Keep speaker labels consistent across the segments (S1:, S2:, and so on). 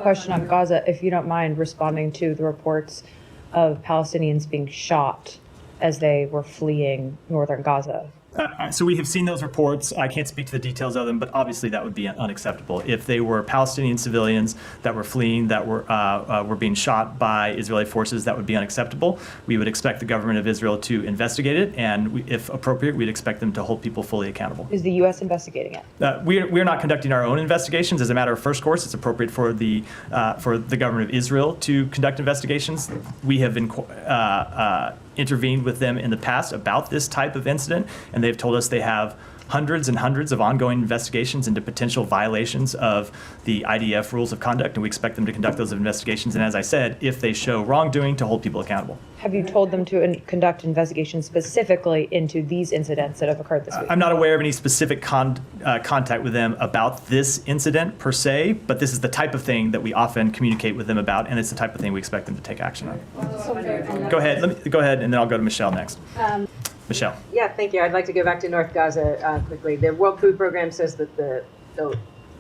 S1: Question on Gaza, if you don't mind responding to the reports of Palestinians being shot as they were fleeing northern Gaza.
S2: So we have seen those reports. I can't speak to the details of them, but obviously that would be unacceptable. If they were Palestinian civilians that were fleeing, that were being shot by Israeli forces, that would be unacceptable. We would expect the government of Israel to investigate it, and if appropriate, we'd expect them to hold people fully accountable.
S1: Is the U.S. investigating it?
S2: We're not conducting our own investigations. As a matter of first course, it's appropriate for the government of Israel to conduct investigations. We have been intervened with them in the past about this type of incident, and they've told us they have hundreds and hundreds of ongoing investigations into potential violations of the IDF rules of conduct, and we expect them to conduct those investigations. And as I said, if they show wrongdoing, to hold people accountable.
S1: Have you told them to conduct investigations specifically into these incidents that have occurred this week?
S2: I'm not aware of any specific contact with them about this incident per se, but this is the type of thing that we often communicate with them about, and it's the type of thing we expect them to take action on. Go ahead, and then I'll go to Michelle next. Michelle.
S3: Yeah, thank you. I'd like to go back to North Gaza quickly. The World Food Program says that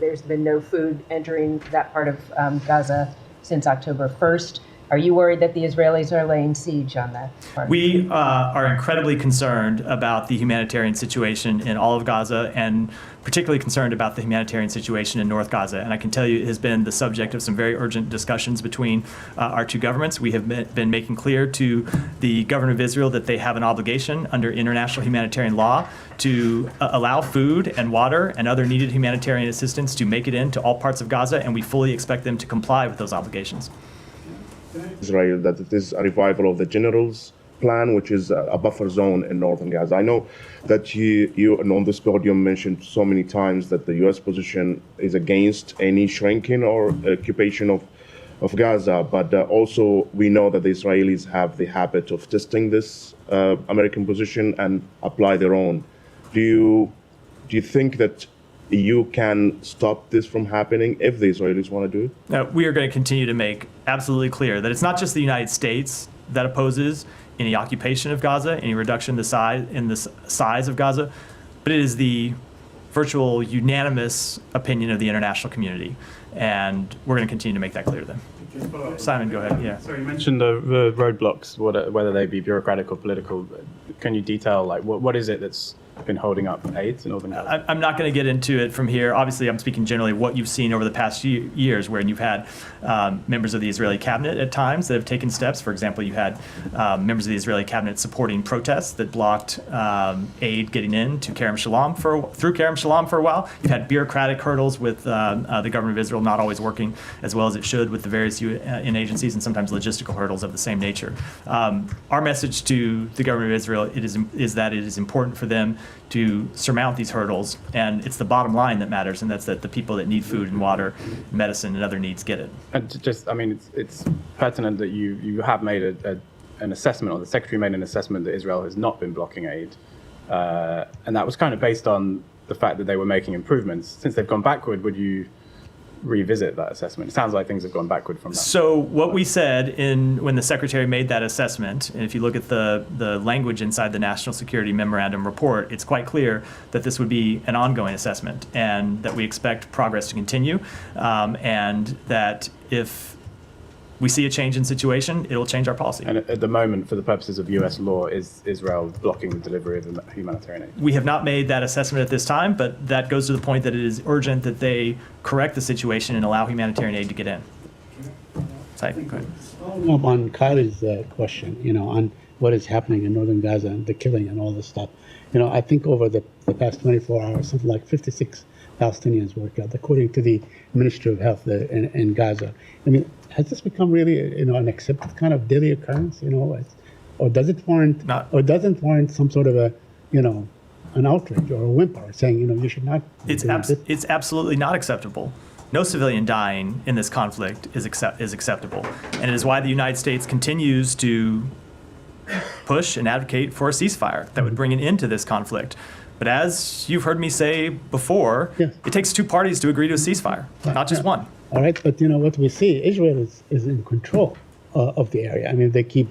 S3: there's been no food entering that part of Gaza since October 1st. Are you worried that the Israelis are laying siege on that part?
S2: We are incredibly concerned about the humanitarian situation in all of Gaza, and particularly concerned about the humanitarian situation in North Gaza. And I can tell you it has been the subject of some very urgent discussions between our two governments. We have been making clear to the government of Israel that they have an obligation under international humanitarian law to allow food and water and other needed humanitarian assistance to make it into all parts of Gaza, and we fully expect them to comply with those obligations.
S4: Israel, that it is a revival of the general's plan, which is a buffer zone in northern Gaza. I know that you on this podium mentioned so many times that the U.S. position is against any shrinking or occupation of Gaza, but also we know that the Israelis have the habit of testing this American position and apply their own. Do you think that you can stop this from happening if the Israelis want to do it?
S2: No, we are going to continue to make absolutely clear that it's not just the United States that opposes any occupation of Gaza, any reduction in the size of Gaza, but it is the virtual unanimous opinion of the international community, and we're going to continue to make that clear to them. Simon, go ahead. Yeah.
S5: So you mentioned the roadblocks, whether they be bureaucratic or political. Can you detail, like, what is it that's been holding up aid to northern Gaza?
S2: I'm not going to get into it from here. Obviously, I'm speaking generally what you've seen over the past few years, where you've had members of the Israeli cabinet at times that have taken steps. For example, you had members of the Israeli cabinet supporting protests that blocked aid getting in to through Kerem Shalom for a while. You've had bureaucratic hurdles with the government of Israel not always working as well as it should with the various UN agencies, and sometimes logistical hurdles of the same nature. Our message to the government of Israel is that it is important for them to surmount these hurdles, and it's the bottom line that matters, and that's that the people that need food and water, medicine, and other needs get it.
S5: And just, I mean, it's pertinent that you have made an assessment, or the Secretary made an assessment that Israel has not been blocking aid, and that was kind of based on the fact that they were making improvements. Since they've gone backward, would you revisit that assessment? It sounds like things have gone backward from that.
S2: So what we said when the Secretary made that assessment, and if you look at the language inside the National Security Memorandum report, it's quite clear that this would be an ongoing assessment, and that we expect progress to continue, and that if we see a change in situation, it will change our policy.
S5: And at the moment, for the purposes of U.S. law, is Israel blocking the delivery of the humanitarian aid?
S2: We have not made that assessment at this time, but that goes to the point that it is urgent that they correct the situation and allow humanitarian aid to get in. Sorry, go ahead.
S6: Following up on Kylie's question, on what is happening in northern Gaza and the killing and all this stuff, I think over the past 24 hours, something like 56 Palestinians were killed, according to the Ministry of Health in Gaza. I mean, has this become really, an accepted kind of daily occurrence, or does it warrant, doesn't warrant some sort of an outrage or a whimper saying, you should not?
S2: It's absolutely not acceptable. No civilian dying in this conflict is acceptable, and it is why the United States continues to push and advocate for a ceasefire that would bring an end to this conflict. But as you've heard me say before,
S6: yes,
S2: it takes two parties to agree to a ceasefire, not just one.
S6: All right, but what we see, Israel is in control of the area. I mean, they keep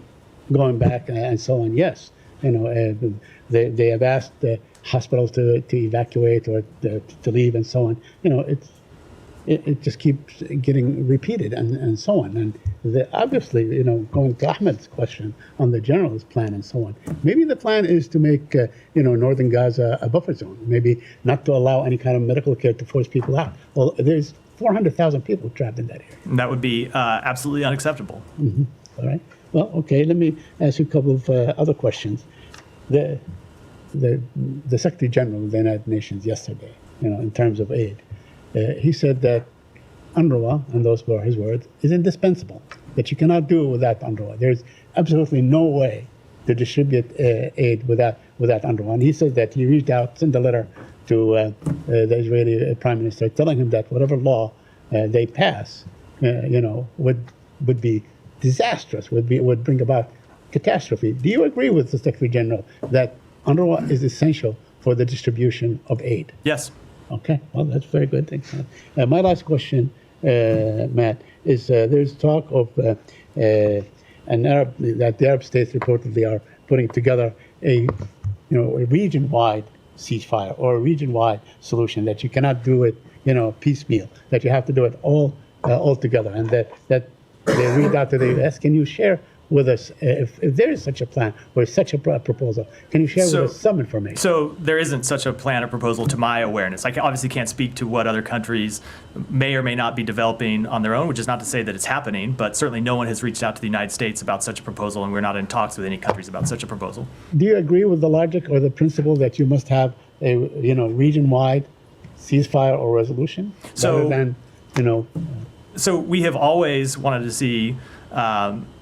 S6: going back and so on. Yes, they have asked the hospitals to evacuate or to leave and so on. it just keeps getting repeated and so on. And obviously, going to Ahmed's question on the generalist plan and so on, maybe the plan is to make, northern Gaza a buffer zone, maybe not to allow any kind of medical care to force people out. Well, there's 400,000 people trapped in that area.
S2: And that would be absolutely unacceptable.
S6: All right. Well, okay, let me ask you a couple of other questions. The Secretary General of the United Nations yesterday, in terms of aid, he said that UNRWA, and those were his words, is indispensable, that you cannot do it without UNRWA. There's absolutely no way to distribute aid without UNRWA. And he said that he reached out, sent a letter to the Israeli Prime Minister telling him that whatever law they pass, would be disastrous, would bring about catastrophe. Do you agree with the Secretary General that UNRWA is essential for the distribution of aid?
S2: Yes.
S6: Okay, well, that's very good. Thanks. My last question, Matt, is there's talk of that the Arab states reportedly are putting together a region-wide ceasefire or a region-wide solution, that you cannot do it, piecemeal, that you have to do it all together, and that they read out to the U.S. Can you share with us, if there is such a plan or such a proposal, can you share with us some information?
S2: So there isn't such a plan or proposal to my awareness. I obviously can't speak to what other countries may or may not be developing on their own, which is not to say that it's happening, but certainly no one has reached out to the United States about such a proposal, and we're not in talks with any countries about such a proposal.
S6: Do you agree with the logic or the principle that you must have a region-wide ceasefire or resolution, rather than
S2: So we have always wanted to see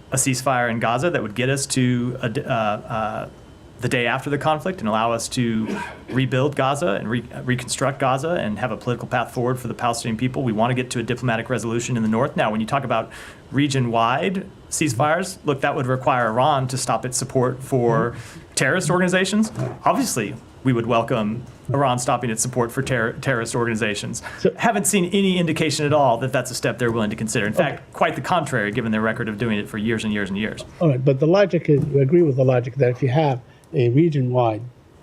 S2: a ceasefire in Gaza that would get us to the day after the conflict and allow us to rebuild Gaza and reconstruct Gaza and have a political path forward for the Palestinian people. We want to get to a diplomatic resolution in the north. Now, when you talk about region-wide ceasefires, look, that would require Iran to stop its support for terrorist organizations. Obviously, we would welcome Iran stopping its support for terrorist organizations. Haven't seen any indication at all that that's a step they're willing to consider. In fact, quite the contrary, given their record of doing it for years and years and years.
S6: All right, but the logic is, you agree with the logic that if you have a region-wide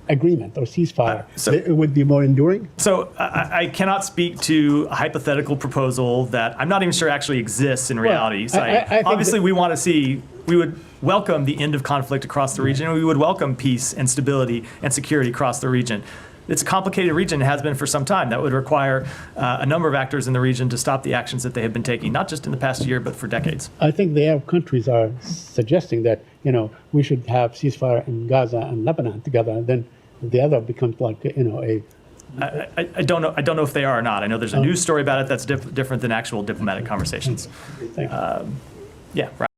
S6: agreement or ceasefire, it would be more enduring?
S2: So I cannot speak to a hypothetical proposal that I'm not even sure actually exists in reality.
S6: Well, I
S2: obviously, we want to see, we would welcome the end of conflict across the region, and we would welcome peace and stability and security across the region. It's a complicated region, it has been for some time. That would require a number of actors in the region to stop the actions that they have been taking, not just in the past year, but for decades.
S6: I think the Arab countries are suggesting that, we should have ceasefire in Gaza and Lebanon together, and then the other becomes like,
S2: I don't know. I don't know if they are or not. I know there's a news story about it that's different than actual diplomatic conversations.
S6: Thank you.
S2: Yeah. Right.